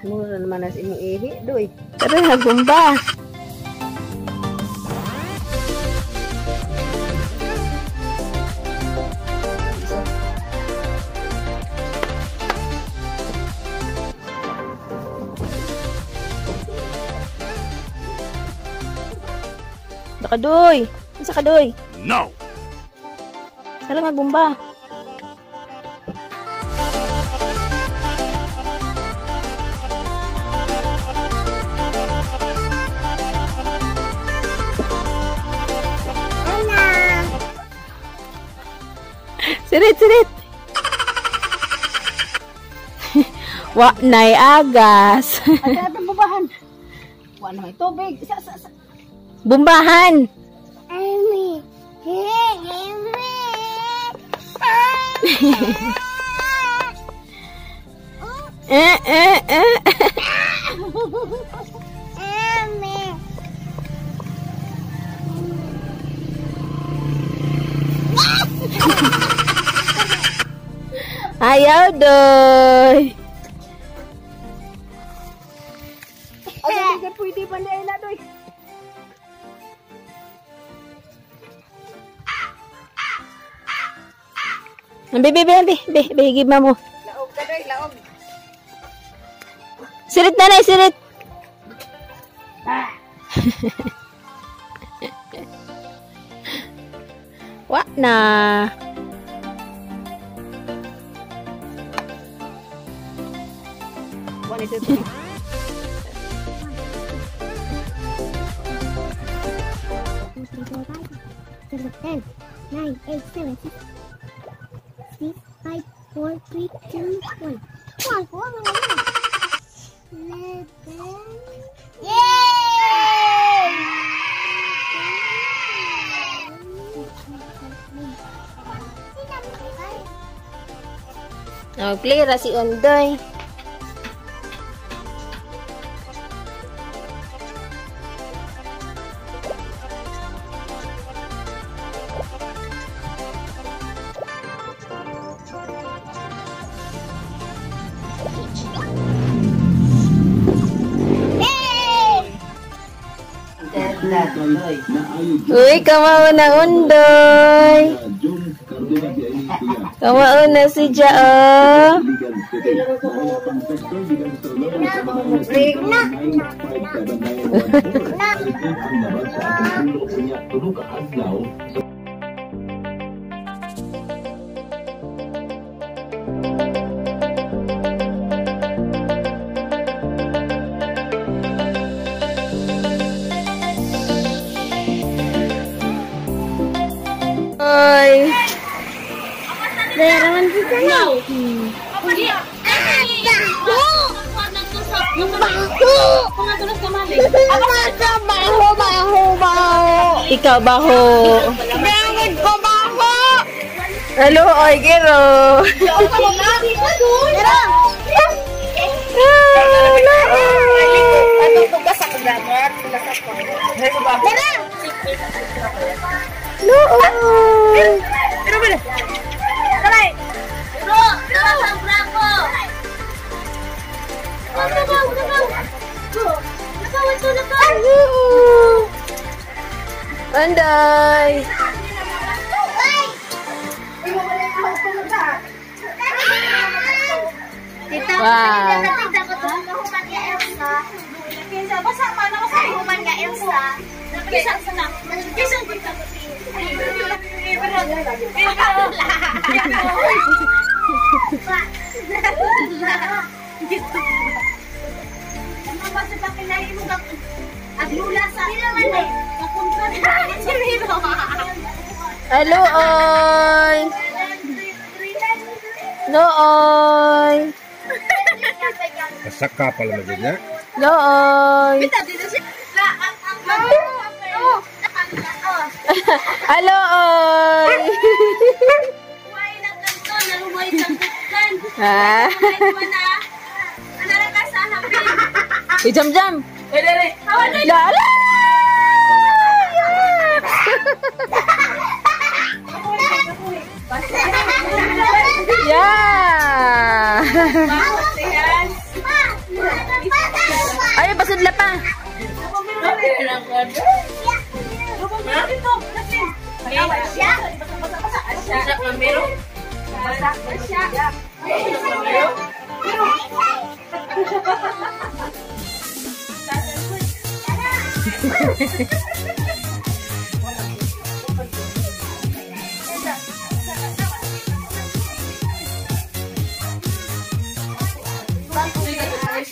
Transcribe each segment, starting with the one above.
Mura naman as imong ihi, doy. Pero hagumba. Baka doy. Isa ka doy. No. Salamat bumba. Sirit, sirit. Wa nay agas. Ada bumbahan. Wa na may tubig. Bumbahan. Amy. Ayaw doy. Ay, pwede pa na ina doy. Be, gima mo. Laog ka doy, laog. Sirit na na, sirit. Wa na. What is it? 10, 9, 8, 7, 6, 5, 4, 3, 2, 1. Yay! Oh, clear si Ondoy. Uy, kamao na Ondoy. Kamao na si Jao. Oi. Meron dito na. Baho. Ikaw baho. Bakit ko baho? Hello, oy, gero. Anong tugas ako dapat? No. Pero bila. Talay. Bro, pasang brako. Anday. Wow. Basa pa na sa human nga Elsa. Kisa sana. Kisa kita. Basta pa pinay mo ka aglula sa papunta na si Miro. Hello, oy. No, oy. Kasaka pala magiging. No, oy. Kita dito siya. Hello, oy! Ah. Jam-jam. Lala! Yeah! Ay, pasudla pa.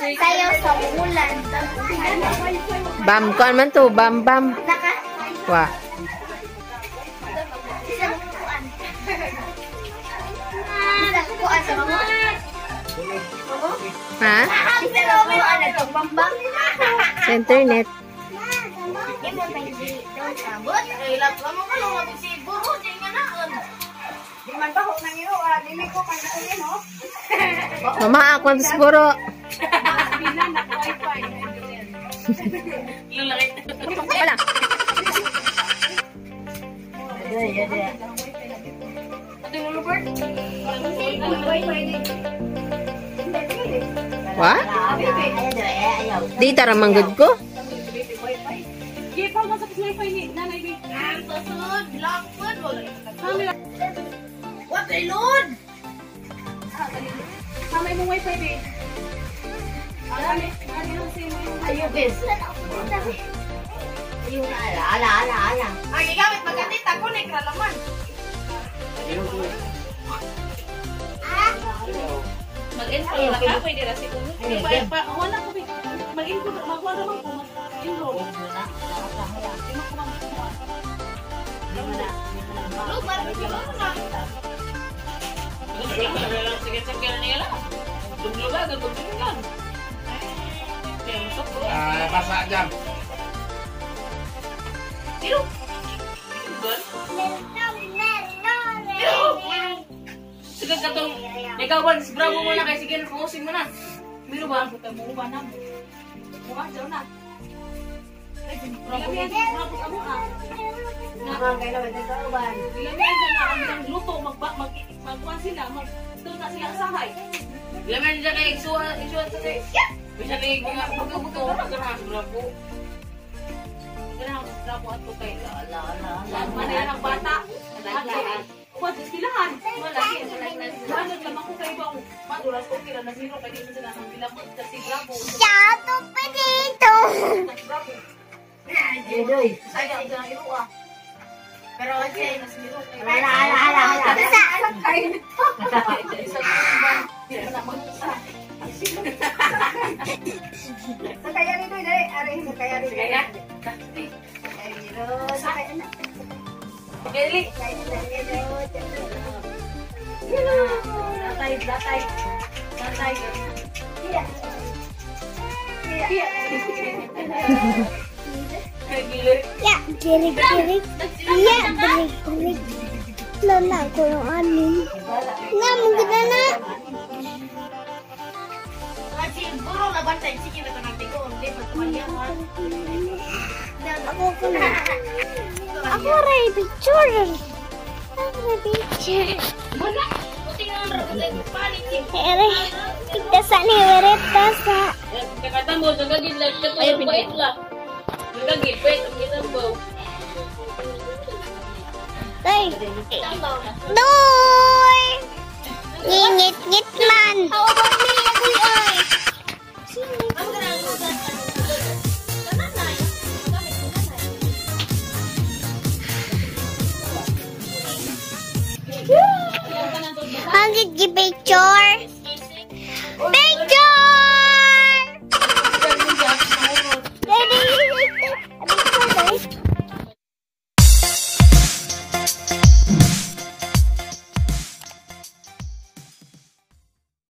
Sayaw sa ulan. Bam, kuan man to, bam, bam. Wah. Ha? Sa internet. Mama, ako ang siguro. Wala. What? Di tara manggod ko. What the load? Kamay mo wifi di. Ayo bis. Ayo ala. Ay gamit magandit ako ni kralaman. Mag-info lang ka pwede ra siguro. Wala ko bi. Mag-info magwa naman ko mag-enroll. Masa jam. Sige katong ikaw ba bravo mo na kay sige pusin mo na. Biro ba? Mo ba na? Buka daw na. Bravo ka mo na. Nakakay na sa uban. Ilan na ang luto magkuan sila doon na sila sahay. Ilan na kay isuwa sa kay. Bisa ni mga buto kana bravo. Kana bravo ato kay ala. Mana ang bata? What istilahan? Malaki. Ano lamang ko kay bawo. Madulas ko kila na zero kay di sila nang bilang kasi bravo. Chato pa dito. Bravo. Edoy. Ay, ang iro ah. Pero kasi mas miro. Ala. Ay, isa ba? Hindi na mag-usa. Sa kaya nito, dali. Aray, sa kaya nito. Kaya? Ay, miro. Sa kaya na. Okay, dali. Datay. Iya. Ya, girig. Ya, girig. Lala ko yung anin. Nga, maganda na. Kasi buro na bantay. Sige na ito nagtigo. Hindi, magkamalyahan. Ako ko na. Ako ray picture. Mana? Tingnan mo. Palit. Ere, kita sa ni Wereta sa. Kata mo, sagagin lang. Ay, bait lang. Sagagin, bait. Ang ginambaw. Tay. Doy. Ngit man. How about me, ay? Hangit gi picture.